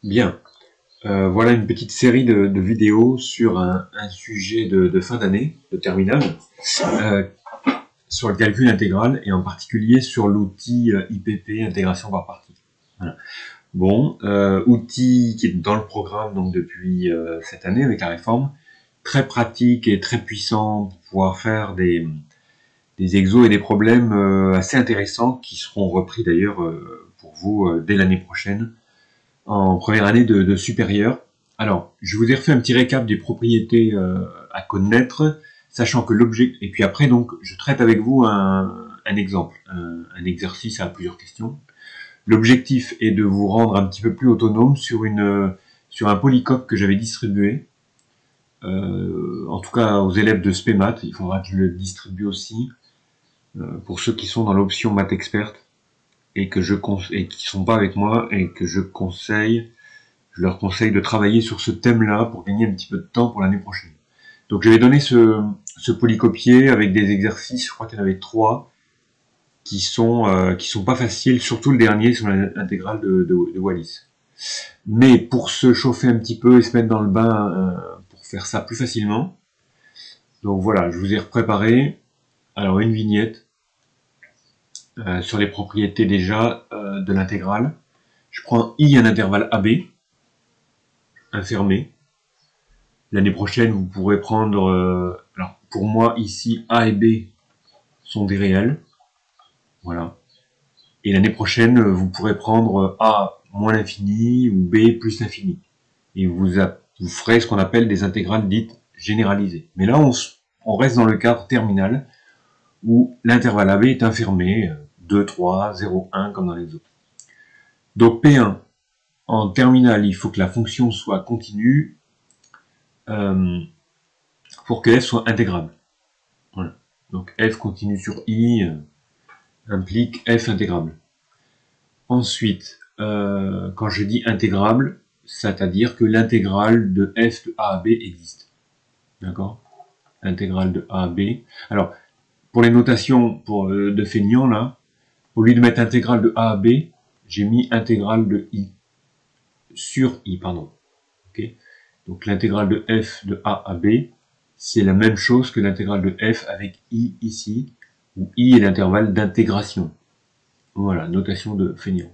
Bien, voilà une petite série de vidéos sur un sujet de fin d'année, de terminale, euh, sur le calcul intégral et en particulier sur l'outil IPP, intégration par partie. Voilà. Bon, outil qui est dans le programme donc depuis cette année avec la réforme, très pratique et très puissant pour pouvoir faire des exos et des problèmes assez intéressants qui seront repris d'ailleurs pour vous dès l'année prochaine en première année de supérieur. Alors, je vous ai refait un petit récap des propriétés à connaître, sachant que l'objet... Et puis après, donc, je traite avec vous un exemple, un exercice à plusieurs questions. L'objectif est de vous rendre un petit peu plus autonome sur un polycope que j'avais distribué, en tout cas aux élèves de SPEMAT. Il faudra que je le distribue aussi, pour ceux qui sont dans l'option Math Expert et qui sont pas avec moi et que je leur conseille de travailler sur ce thème-là pour gagner un petit peu de temps pour l'année prochaine. Donc j'avais donné ce polycopier avec des exercices, je crois qu'il y en avait 3, qui sont pas faciles, surtout le dernier sur l'intégrale de Wallis. Mais pour se chauffer un petit peu et se mettre dans le bain pour faire ça plus facilement, donc voilà, je vous ai préparé alors une vignette sur les propriétés déjà de l'intégrale. Je prends I un intervalle AB, infermé. L'année prochaine, vous pourrez prendre... alors, pour moi, ici, A et B sont des réels. Voilà. Et l'année prochaine, vous pourrez prendre A moins l'infini ou B plus l'infini. Et vous ferez ce qu'on appelle des intégrales dites généralisées. Mais là, on reste dans le cadre terminal où l'intervalle AB est infermé, 2, 3, 0, 1, comme dans les autres. Donc P1, en terminal, il faut que la fonction soit continue pour que f soit intégrable. Voilà. Donc f continue sur i implique f intégrable. Ensuite, quand je dis intégrable, c'est-à-dire que l'intégrale de f de a à b existe. D'accord? Intégrale de a à b. Alors, pour les notations de feignant, là, au lieu de mettre intégrale de a à b, j'ai mis intégrale de i. Sur i, pardon. Okay. Donc l'intégrale de f de a à b, c'est la même chose que l'intégrale de f avec i ici, où i est l'intervalle d'intégration. Voilà, notation de feignant.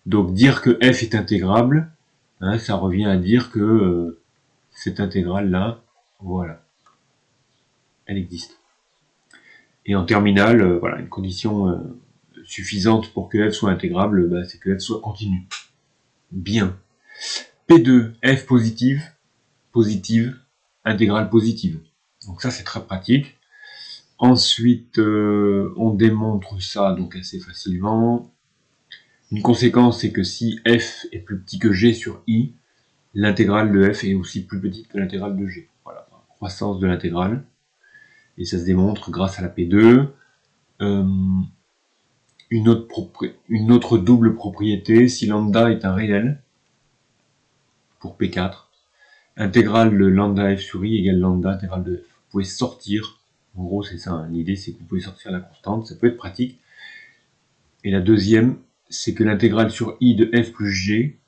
Donc dire que f est intégrable, hein, ça revient à dire que cette intégrale-là, voilà, elle existe. Et en terminale, voilà, une condition suffisante pour que f soit intégrable, bah, c'est que f soit continue. Bien. P2, f positive, intégrale positive. Donc ça, c'est très pratique. Ensuite, on démontre ça donc assez facilement. Une conséquence, c'est que si f est plus petit que g sur i, l'intégrale de f est aussi plus petite que l'intégrale de g. Voilà, croissance de l'intégrale. Et ça se démontre grâce à la P2. Une autre double propriété, si lambda est un réel, pour P4, intégrale de lambda f sur i égale lambda intégrale de f. Vous pouvez sortir, en gros c'est ça, hein, l'idée c'est que vous pouvez sortir la constante, ça peut être pratique. Et la deuxième, c'est que l'intégrale sur i de f plus g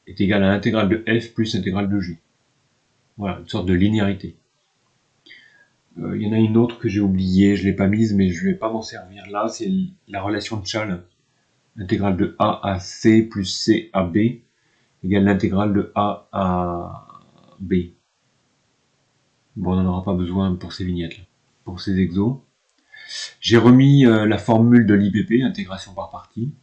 est égale à l'intégrale de f plus l'intégrale de g. Voilà, une sorte de linéarité. Il y en a une autre que j'ai oubliée, je ne l'ai pas mise, mais je ne vais pas m'en servir là, c'est la relation de Chal. L'intégrale de a à c plus c à b égale l'intégrale de a à b. Bon, on n'en aura pas besoin pour ces vignettes, là, pour ces exos. J'ai remis la formule de l'IPP, intégration par partie.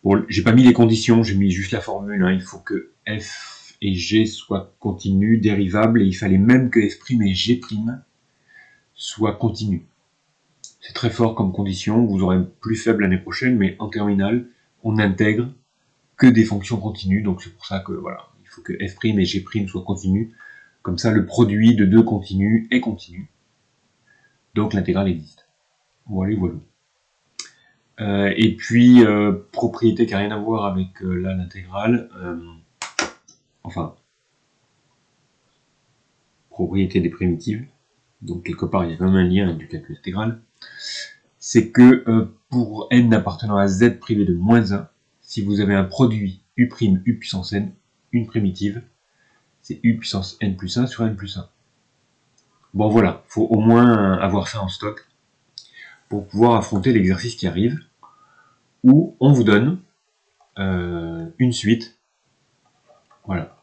Bon, j'ai pas mis les conditions, j'ai mis juste la formule. Hein. Il faut que f et g soient continus, dérivables, et il fallait même que f' et g' soient continus. C'est très fort comme condition, vous aurez plus faible l'année prochaine, mais en terminale, on n'intègre que des fonctions continues, donc c'est pour ça que voilà, il faut que f' et g' soient continus. Comme ça, le produit de deux continus est continu. Donc l'intégrale existe. Voilà, voilà. Et puis, propriété qui n'a rien à voir avec là l'intégrale, enfin, propriété des primitives, donc quelque part il y a quand même un lien avec du calcul intégral, c'est que pour n appartenant à z privé de moins 1, si vous avez un produit U', U puissance n, une primitive, c'est U puissance n plus 1 sur n plus 1. Bon voilà, il faut au moins avoir ça en stock pour pouvoir affronter l'exercice qui arrive, où on vous donne une suite. Voilà,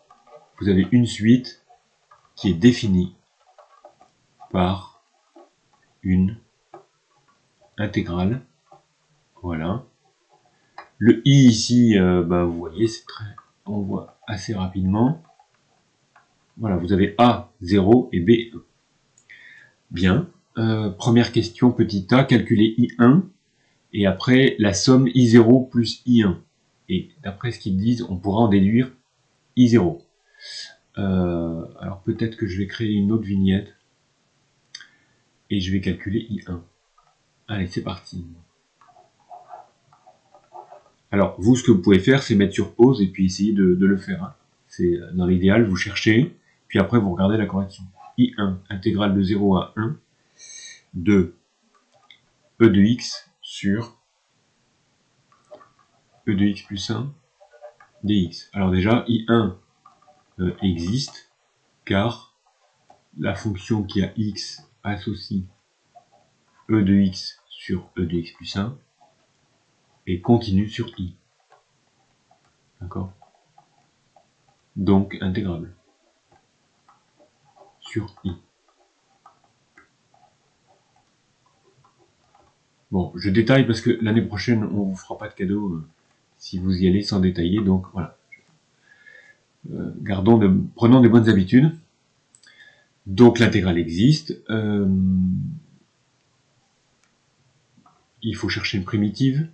vous avez une suite qui est définie par une intégrale. Voilà. Le i ici, vous voyez, c'est très, on voit assez rapidement. Voilà, vous avez A 0 et B 1. Bien. Première question, petit a, calculer I1, et après la somme I0 plus I1. Et d'après ce qu'ils disent, on pourra en déduire I0. Alors peut-être que je vais créer une autre vignette, et je vais calculer I1. Allez, c'est parti. Alors, vous, ce que vous pouvez faire, c'est mettre sur pause, et puis essayer de le faire. Hein. C'est dans l'idéal, vous cherchez, puis après vous regardez la correction. I1, intégrale de 0 à 1, de E de x sur E de x plus 1 dx. Alors déjà, I1 existe, car la fonction qui a x associe E de x sur E de x plus 1 et continue sur i. D'accord? Donc intégrable sur i. Bon, je détaille parce que l'année prochaine, on vous fera pas de cadeau si vous y allez sans détailler. Donc voilà. Prenons des bonnes habitudes. Donc l'intégrale existe. Il faut chercher une primitive.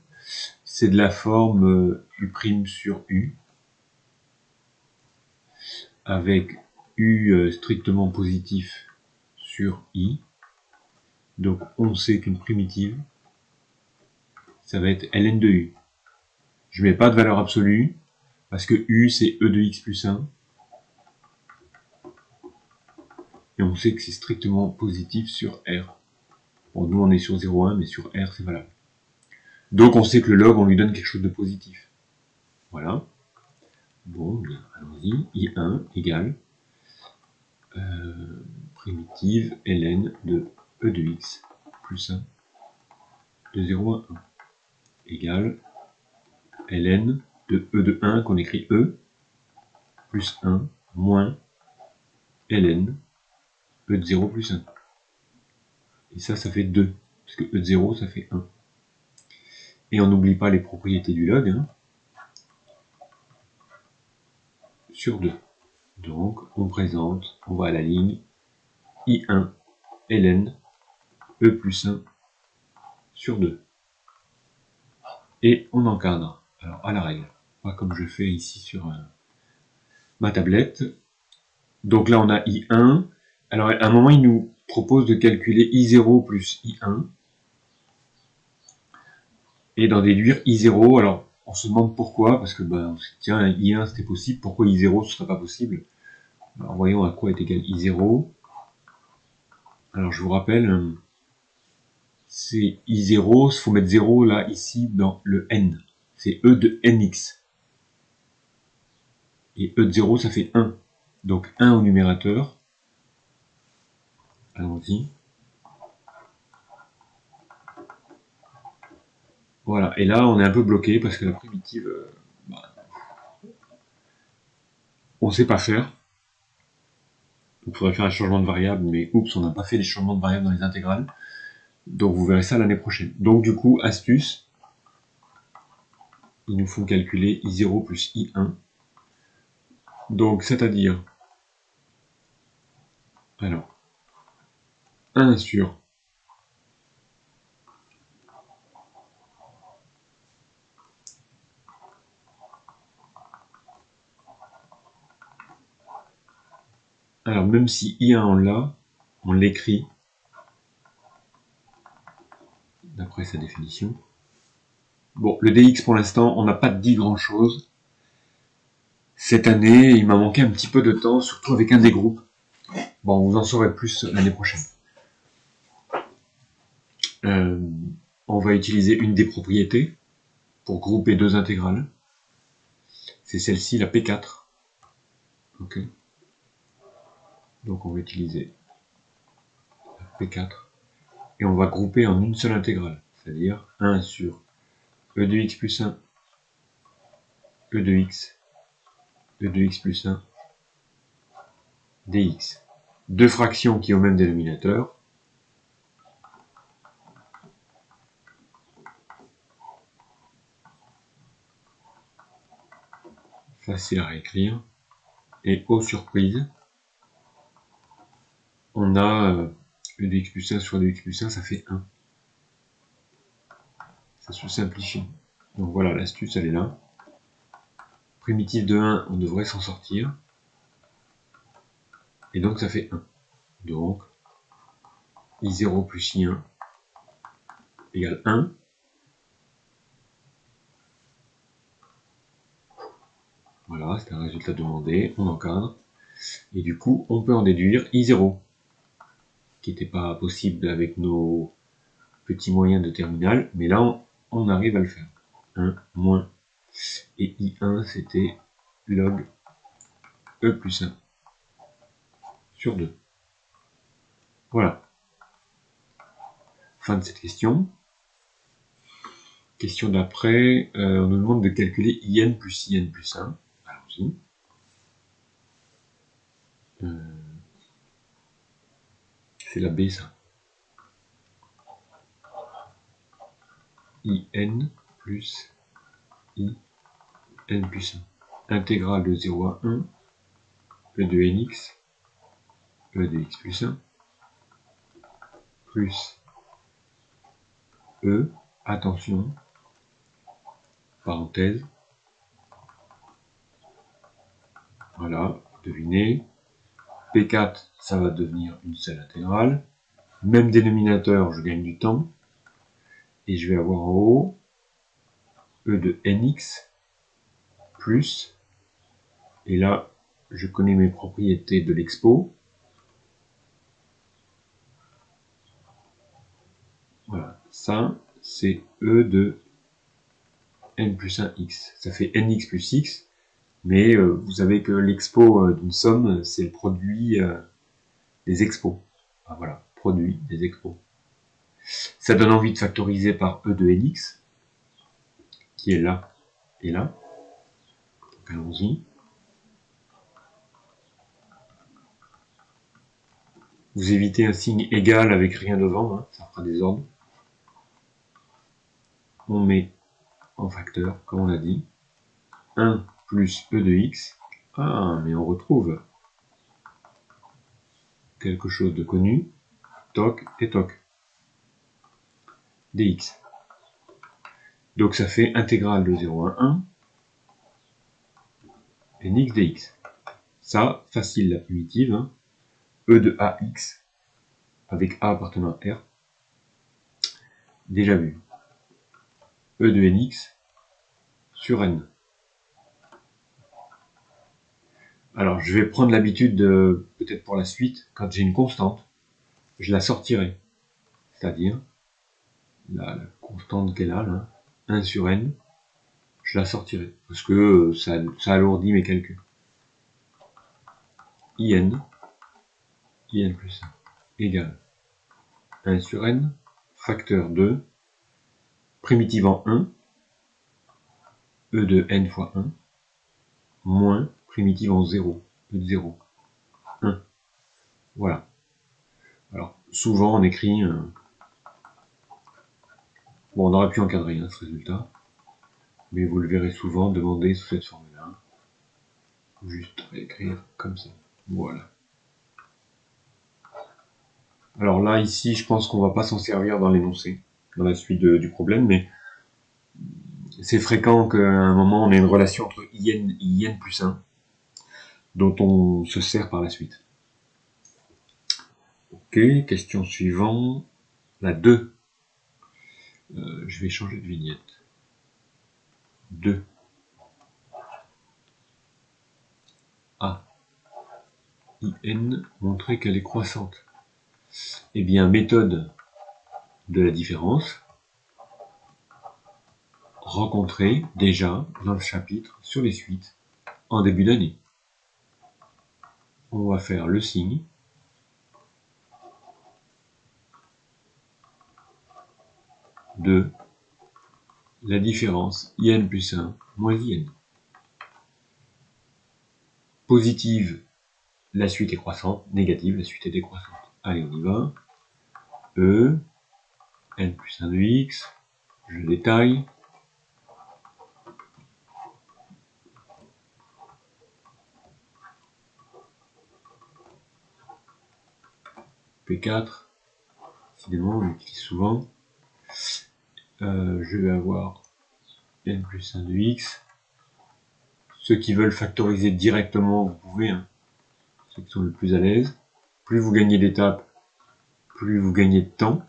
C'est de la forme U' sur U. Avec U strictement positif sur I. Donc on sait qu'une primitive, ça va être ln de U. Je ne mets pas de valeur absolue, parce que U c'est E de x plus 1. Et on sait que c'est strictement positif sur R. Bon, nous on est sur 0,1, mais sur R c'est valable. Donc on sait que le log, on lui donne quelque chose de positif. Voilà. Bon, bien, allons-y. I1 égale primitive ln de E de x plus 1 de 0 à 1 égale ln de E de 1 qu'on écrit E plus 1 moins ln E de 0 plus 1. Et ça fait 2, parce que E de 0 ça fait 1. Et on n'oublie pas les propriétés du log, hein, sur 2. Donc on va à la ligne I1 ln E plus 1 sur 2. Et on encadre, alors à la règle, pas comme je fais ici sur ma tablette. Donc là on a I1, alors à un moment il nous propose de calculer I0 plus I1, et d'en déduire I0, alors on se demande pourquoi, parce que tiens, I1 c'était possible, pourquoi I0 ce serait pas possible? Alors voyons à quoi est égal I0. Alors je vous rappelle, c'est I0, il faut mettre 0 là, ici, dans le n. C'est E de nx. Et E de 0, ça fait 1. Donc 1 au numérateur. Allons-y. Voilà, et là on est un peu bloqué parce que la primitive, on ne sait pas faire. Il faudrait faire un changement de variable, mais oups, on n'a pas fait les changements de variable dans les intégrales. Donc vous verrez ça l'année prochaine. Donc du coup, astuce, il nous faut calculer I0 plus I1. Donc c'est-à-dire, alors, 1 sur alors même si I1 on l'a, on l'écrit d'après sa définition. Bon, le dx pour l'instant, on n'a pas dit grand chose. Cette année, il m'a manqué un petit peu de temps, surtout avec un des groupes. Bon, vous en saurez plus l'année prochaine. On va utiliser une des propriétés pour grouper deux intégrales. c'est celle-ci, la P4. Ok. Donc on va utiliser la P4 et on va grouper en une seule intégrale, c'est-à-dire 1 sur e de x plus 1, e de x plus 1, dx. Deux fractions qui ont le même dénominateur. Facile à réécrire. Et aux surprises, on a e de x plus 1 sur e de x plus 1, ça fait 1. Ça se simplifie. Donc voilà, l'astuce, elle est là. Primitif de 1, on devrait s'en sortir. Et donc ça fait 1. Donc, I0 plus I1 égale 1. Voilà, c'est un résultat demandé, on encadre. Et du coup, on peut en déduire I0, qui n'était pas possible avec nos petits moyens de terminal, mais là, on arrive à le faire. 1 moins. Et I1, c'était log E plus 1 sur 2. Voilà. Fin de cette question. Question d'après, on nous demande de calculer IN plus 1. Allons-y. C'est la B, ça. IN plus IN plus 1. Intégrale de 0 à 1, E de NX, E de X plus 1, plus E, attention, parenthèse, voilà, devinez, P4, ça va devenir une seule intégrale, même dénominateur, je gagne du temps, et je vais avoir en haut E de NX, plus, et là, je connais mes propriétés de l'expo, voilà, ça, c'est E de N plus 1x, ça fait NX plus X, mais vous savez que l'expo d'une somme, c'est le produit des expos. Ah, voilà, produit des expos. Ça donne envie de factoriser par E de NX, qui est là et là. Donc allons-y. Vous évitez un signe égal avec rien devant, hein, ça fera des ordres. On met en facteur, comme on a dit, 1 plus E de X. Ah, mais on retrouve quelque chose de connu, toc et toc, dx. Donc ça fait intégrale de 0 à 1, nx dx. Ça, facile la primitive, hein. E de ax, avec a appartenant à R, déjà vu. E de nx sur n. Alors, je vais prendre l'habitude de, peut-être pour la suite, quand j'ai une constante, je la sortirai. C'est-à-dire, la constante qu'elle a, là, 1 sur n, je la sortirai. Parce que ça alourdit mes calculs. in plus 1 égale 1 sur n, facteur 2, primitive en 1, e de n fois 1, moins primitive en 0, e de 0, 1. Voilà. Alors, souvent on écrit... Bon, on aurait pu encadrer hein, ce résultat, mais vous le verrez souvent demandé sous cette formule-là. Juste écrire comme ça. Voilà. Alors là, ici, je pense qu'on va pas s'en servir dans l'énoncé, dans la suite du problème, mais c'est fréquent qu'à un moment, on ait une relation entre IN et IN plus 1, dont on se sert par la suite. Ok, question suivante. La 2. Je vais changer de vignette. 2. A. IN, montrer qu'elle est croissante. Eh bien, méthode de la différence, rencontrée déjà dans le chapitre sur les suites en début d'année. On va faire le signe de la différence IN plus 1 moins IN. Positive, la suite est croissante. Négative, la suite est décroissante. Allez, on y va. E, N plus 1 de X, je détaille. P4, décidément, on l'utilise souvent. Je vais avoir N plus 1 de X. Ceux qui veulent factoriser directement, vous pouvez, hein. Ceux qui sont le plus à l'aise. Plus vous gagnez d'étapes, plus vous gagnez de temps,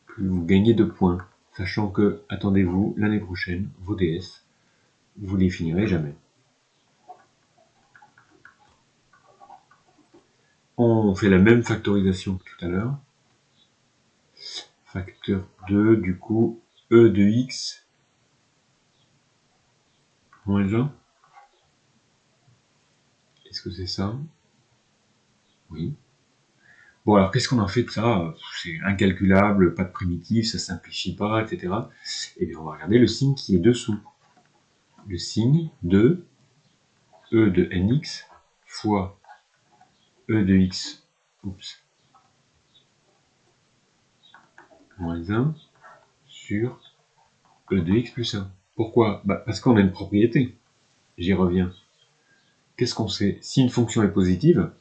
plus vous gagnez de points. Sachant que, attendez-vous, l'année prochaine, vos DS, vous les finirez jamais. On fait la même factorisation que tout à l'heure. Facteur 2, du coup, E de X moins 1. Est-ce que c'est ça? Oui. Bon, alors qu'est-ce qu'on en fait de ça? C'est incalculable, pas de primitif, ça simplifie pas, etc. Et bien, on va regarder le signe qui est dessous. Le signe de E de nx fois E de x, moins 1 sur E de x plus 1. Pourquoi? Parce qu'on a une propriété. J'y reviens. Qu'est-ce qu'on sait? Si une fonction est positive,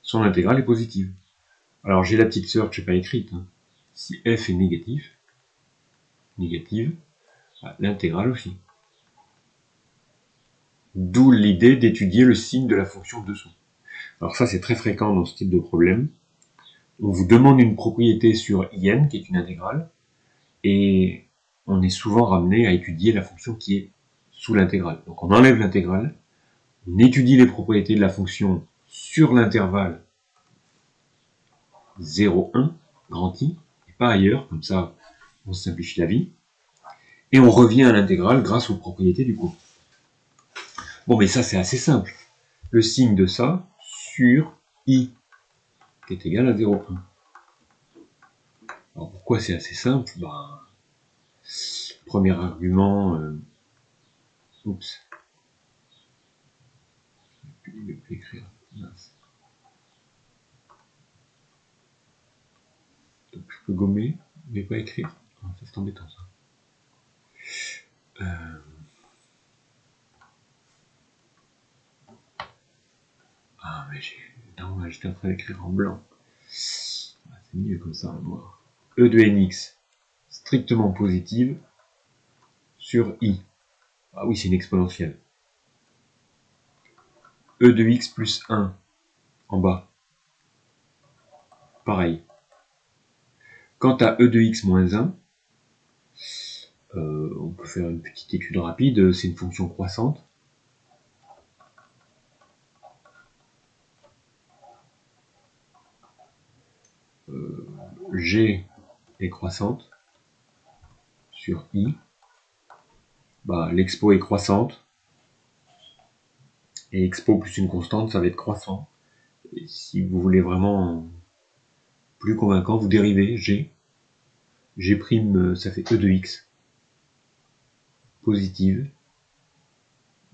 son intégrale est positive. Alors j'ai la petite sœur que je n'ai pas écrite. Hein. Si f est négatif, négative, l'intégrale aussi. D'où l'idée d'étudier le signe de la fonction dessous. Alors ça c'est très fréquent dans ce type de problème. On vous demande une propriété sur IN, qui est une intégrale, et on est souvent ramené à étudier la fonction qui est sous l'intégrale. Donc on enlève l'intégrale, on étudie les propriétés de la fonction sur l'intervalle 0, 1, grand I, et pas ailleurs, comme ça on simplifie la vie, et on revient à l'intégrale grâce aux propriétés du cours. Bon, mais ça c'est assez simple. Le signe de ça sur I, qui est égal à 0,1. Alors pourquoi c'est assez simple? Premier argument, oups, je ne vais plus écrire, mince. Donc je peux gommer, mais pas écrire. C'est embêtant ça. Ah mais j'étais en train d'écrire en blanc. C'est mieux comme ça en noir. E de nx, strictement positive, sur I. Ah oui, c'est une exponentielle. E de x plus 1, en bas. Pareil. Quant à E de x moins 1, on peut faire une petite étude rapide, c'est une fonction croissante. G est croissante sur I. L'expo est croissante. Et expo plus une constante, ça va être croissant. Et si vous voulez vraiment plus convaincant, vous dérivez G. G', ça fait E de x. Positive.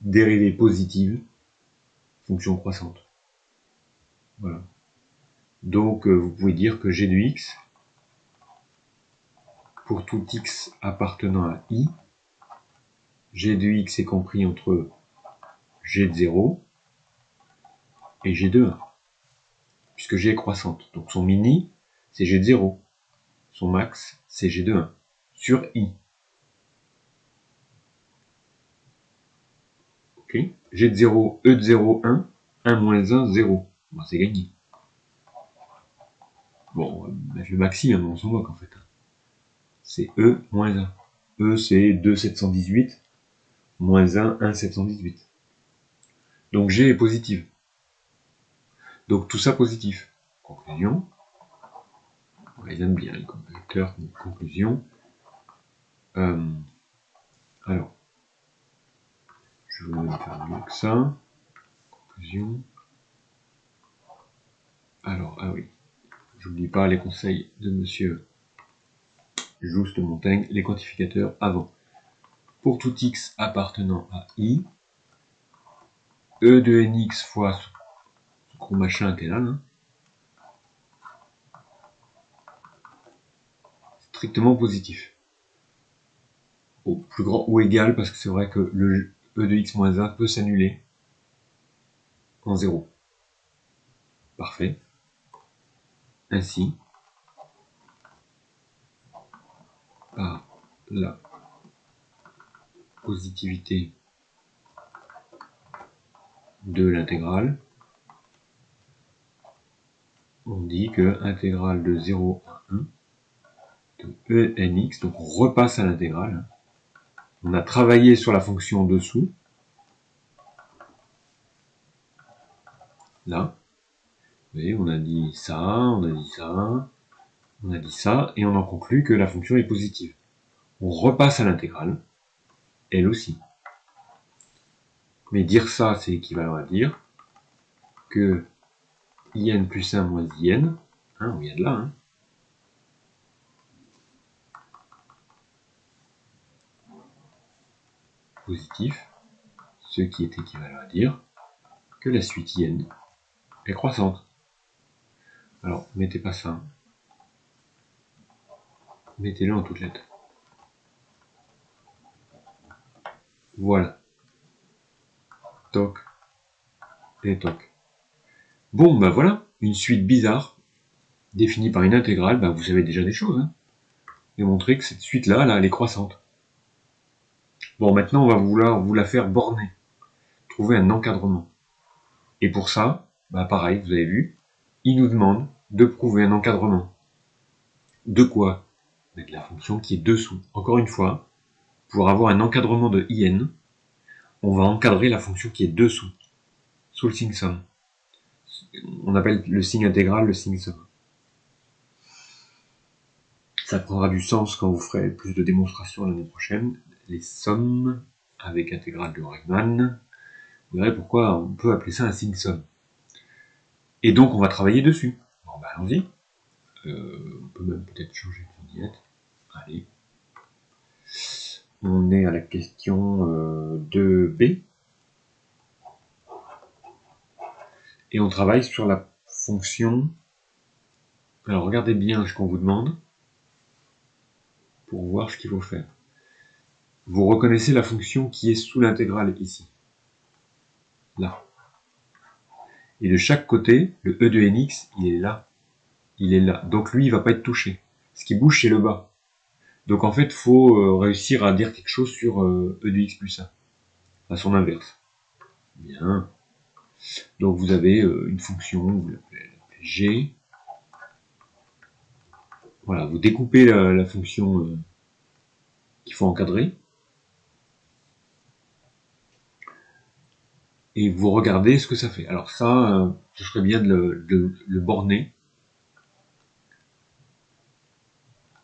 Dérivée positive. Fonction croissante. Voilà. Donc, vous pouvez dire que G de x, pour tout x appartenant à I, G de x est compris entre G de 0 et G de 1. Puisque G est croissante. Donc son mini, c'est G de 0. Son max, c'est G de 1. Sur I. Ok. G de 0, E de 0, 1. 1 moins 1, 0. C'est gagné. Bon, le maxi, hein, on s'en moque en fait. C'est E moins 1. E, c'est 2,718. Moins 1, 1,718. Donc G est positive. Donc tout ça positif. Conclusion. Ils aiment bien les vecteurs. Conclusion. Alors, je va faire mieux que ça. Conclusion. Alors, ah oui, j'oublie pas les conseils de monsieur Juste Montaigne, les quantificateurs avant. Pour tout x appartenant à i, e de nx fois ce gros machin intéral, hein, strictement positif. Au plus grand ou égal, parce que c'est vrai que le e de x moins 1 peut s'annuler en 0. Parfait. Ainsi, par la positivité de l'intégrale, on dit que intégrale de 0 à 1 de e nx, donc on repasse à l'intégrale. On a travaillé sur la fonction dessous, là. Vous voyez, on a dit ça, on a dit ça, on a dit ça, et on en conclut que la fonction est positive. On repasse à l'intégrale, elle aussi. Mais dire ça, c'est équivalent à dire que in plus 1 moins in, hein, on vient de là, hein, positif, ce qui est équivalent à dire que la suite in est croissante. Alors, mettez pas ça, mettez-le en toutes lettres. Voilà. Toc et toc. Bon, ben voilà, une suite bizarre, définie par une intégrale, ben vous savez déjà des choses, hein, et montrer que cette suite-là, là, elle est croissante. Bon, maintenant, on va vouloir vous la faire borner, trouver un encadrement. Et pour ça, bah pareil, vous avez vu, il nous demande de prouver un encadrement. De quoi? De la fonction qui est dessous. Encore une fois, pour avoir un encadrement de in, on va encadrer la fonction qui est dessous, sous le signe somme. On appelle le signe intégral le signe somme. Ça prendra du sens quand vous ferez plus de démonstrations l'année prochaine. Les sommes avec intégrale de Riemann. Vous verrez pourquoi on peut appeler ça un signe somme. Et donc on va travailler dessus. Bon bah allons-y. On peut même peut-être changer de vignette. Allez. On est à la question 2b. Et on travaille sur la fonction. Alors regardez bien ce qu'on vous demande pour voir ce qu'il faut faire. Vous reconnaissez la fonction qui est sous l'intégrale ici. Là. Et de chaque côté, le e de nx, il est là. Il est là. Donc lui, il ne va pas être touché. Ce qui bouge, c'est le bas. Donc en fait, il faut réussir à dire quelque chose sur e de x plus 1. À son inverse. Bien. Donc vous avez une fonction, vous l'appelez g. Voilà, vous découpez la fonction qu'il faut encadrer. Et vous regardez ce que ça fait. Alors ça, ce serait bien de le borner.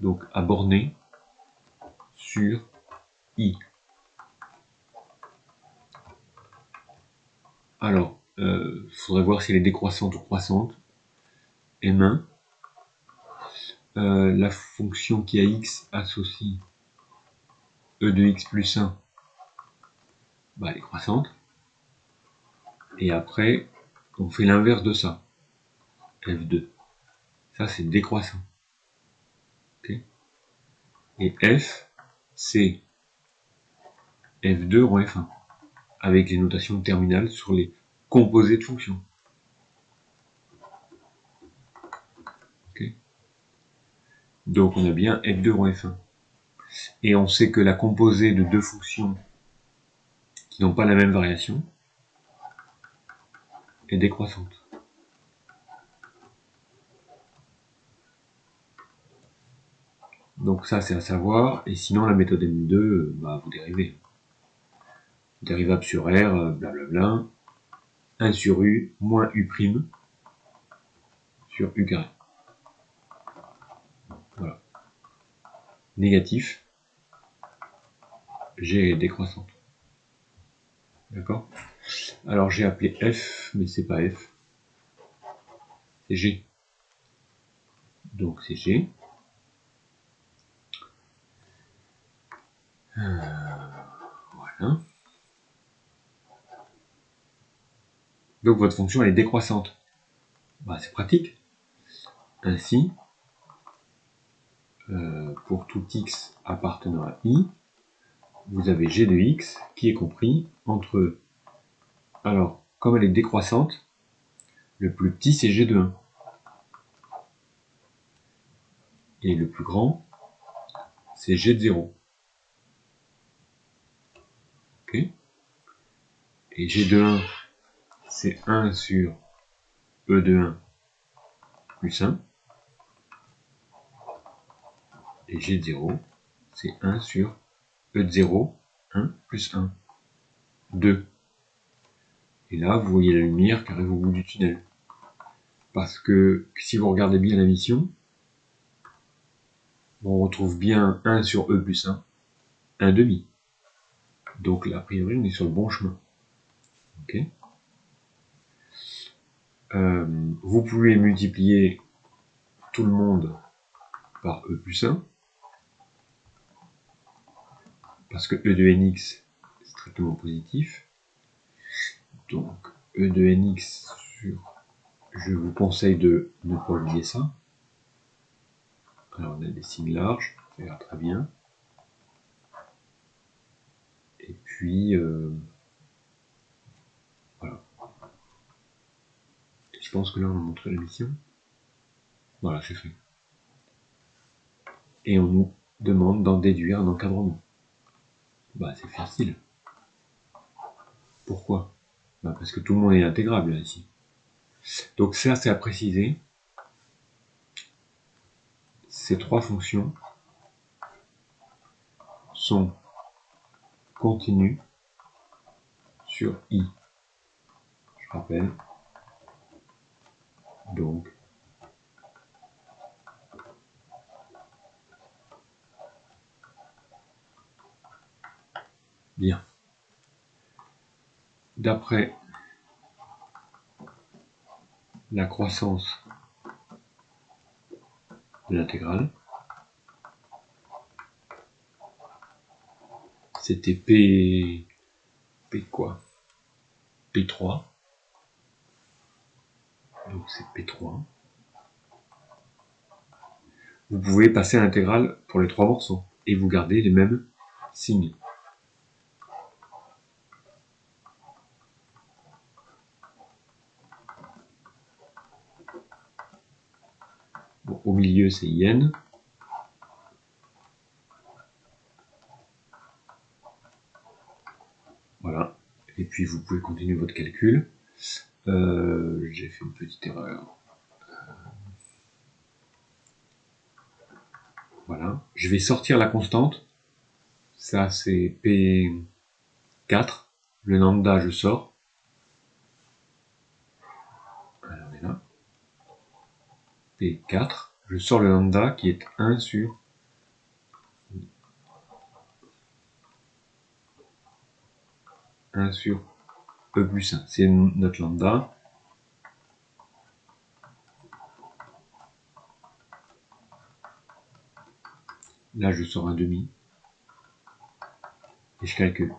Donc à borner sur i. Alors, il faudrait voir si elle est décroissante ou croissante. M1. La fonction qui a x associe e de x plus 1, bah, elle est croissante. Et après, on fait l'inverse de ça. F2. Ça, c'est décroissant. Okay. Et F, c'est F2 rond F1. Avec les notations de terminale sur les composés de fonctions. Okay. Donc, on a bien F2 rond F1. Et on sait que la composée de deux fonctions qui n'ont pas la même variation est décroissante. Donc ça, c'est à savoir. Et sinon, la méthode M2, bah, vous dérivez. Dérivable sur R, blablabla. 1 sur U moins U' sur U carré. Voilà. Négatif. G est décroissante. D'accord? Alors j'ai appelé F, mais c'est pas F. C'est G. Donc c'est G. Voilà. Donc votre fonction elle est décroissante. Bah, c'est pratique. Ainsi, pour tout x appartenant à i, vous avez g de x qui est compris entre... Alors, comme elle est décroissante, le plus petit c'est g de 1. Et le plus grand, c'est g de 0. Ok? Et g de 1, c'est 1 sur e de 1 plus 1. Et g de 0, c'est 1 sur e de 0, 1 plus 1, 2. Et là, vous voyez la lumière qui arrive au bout du tunnel. Parce que si vous regardez bien la mission, on retrouve bien 1 sur e plus 1, 1 demi. Donc là, a priori, on est sur le bon chemin. Okay. Vous pouvez multiplier tout le monde par e plus 1, parce que e de nx est strictement positif. Donc e de nx sur... Je vous conseille de ne pas oublier ça. Alors on a des signes larges, ça ira très bien. Et puis, voilà. Je pense que là on a montré la mission. Voilà, c'est fait. Et on nous demande d'en déduire un encadrement. Bah c'est facile. Pourquoi? Bah parce que tout le monde est intégrable là, ici. Donc ça c'est à préciser. Ces trois fonctions sont continues sur i. Je rappelle. Donc bien. D'après la croissance de l'intégrale, c'était P quoi? P3. Donc c'est P3. Vous pouvez passer à l'intégrale pour les trois morceaux et vous gardez les mêmes signes. Bon, au milieu c'est IN. Voilà. Et puis vous pouvez continuer votre calcul. J'ai fait une petite erreur. Voilà. Je vais sortir la constante. Ça c'est P4. Le lambda je sors. Alors on est là. P4. Je sors le lambda qui est 1 sur E plus 1. C'est notre lambda. Là, je sors un demi. Et je calcule.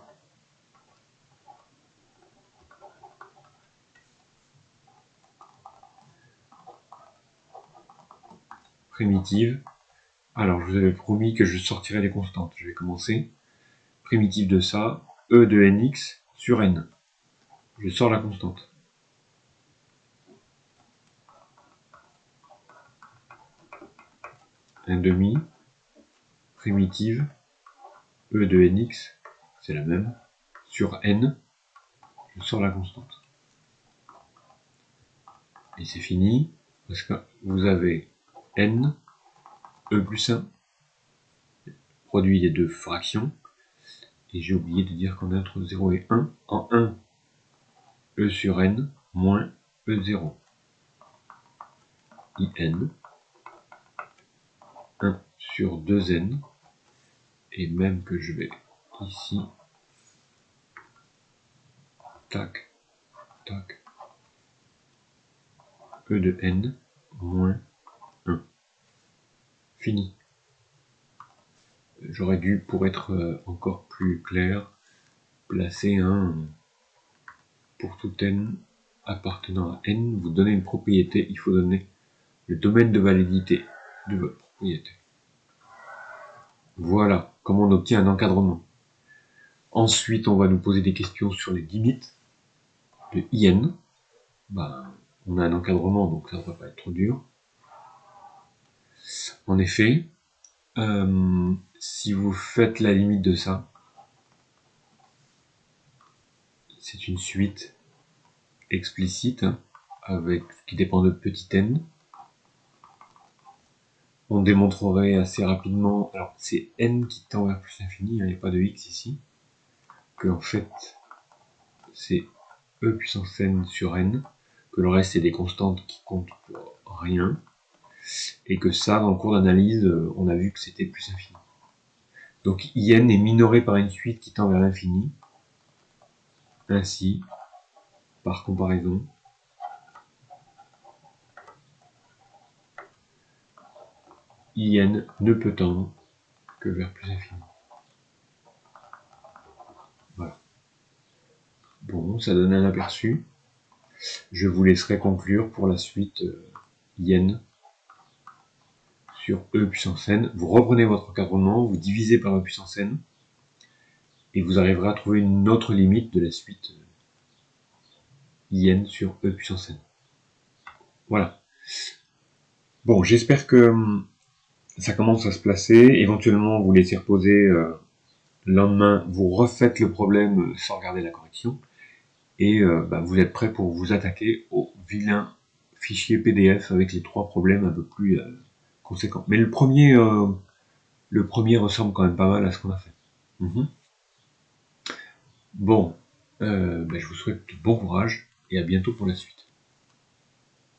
Primitive. Alors, je vous avais promis que je sortirais les constantes. Je vais commencer. Primitive de ça, E de nx sur n. Je sors la constante. Un demi. Primitive. E de nx, c'est la même. Sur n, je sors la constante. Et c'est fini, parce que vous avez n, e plus 1, produit des deux fractions. Et j'ai oublié de dire qu'on est entre 0 et 1. En 1, e sur n moins e0. in 1 sur 2n. Et même que je vais ici tac, tac, E de n moins 1. Fini. J'aurais dû, pour être encore plus clair, placer un pour tout n appartenant à n. Vous donnez une propriété, il faut donner le domaine de validité de votre propriété. Voilà comment on obtient un encadrement. Ensuite, on va nous poser des questions sur les limites de IN. On a un encadrement, donc ça ne va pas être trop dur. En effet, si vous faites la limite de ça, c'est une suite explicite avec qui dépend de petit n. On démontrerait assez rapidement, alors c'est n qui tend vers plus l'infini, il n'y a pas de x ici, que en fait c'est e puissance n sur n, que le reste c'est des constantes qui comptent pour rien, et que ça, dans le cours d'analyse, on a vu que c'était plus infini. Donc IN est minoré par une suite qui tend vers l'infini. Ainsi, par comparaison, IN ne peut tendre que vers plus infini. Voilà. Bon, ça donne un aperçu. Je vous laisserai conclure pour la suite IN sur E puissance n. Vous reprenez votre encadrement, vous divisez par E puissance n, et vous arriverez à trouver une autre limite de la suite IN sur E puissance n. Voilà. Bon, j'espère que ça commence à se placer. Éventuellement, vous laissez reposer. Le lendemain, vous refaites le problème sans regarder la correction. Et vous êtes prêt pour vous attaquer au vilain fichier PDF avec les 3 problèmes un peu plus conséquents. Mais le premier ressemble quand même pas mal à ce qu'on a fait. Bon, je vous souhaite bon courage et à bientôt pour la suite.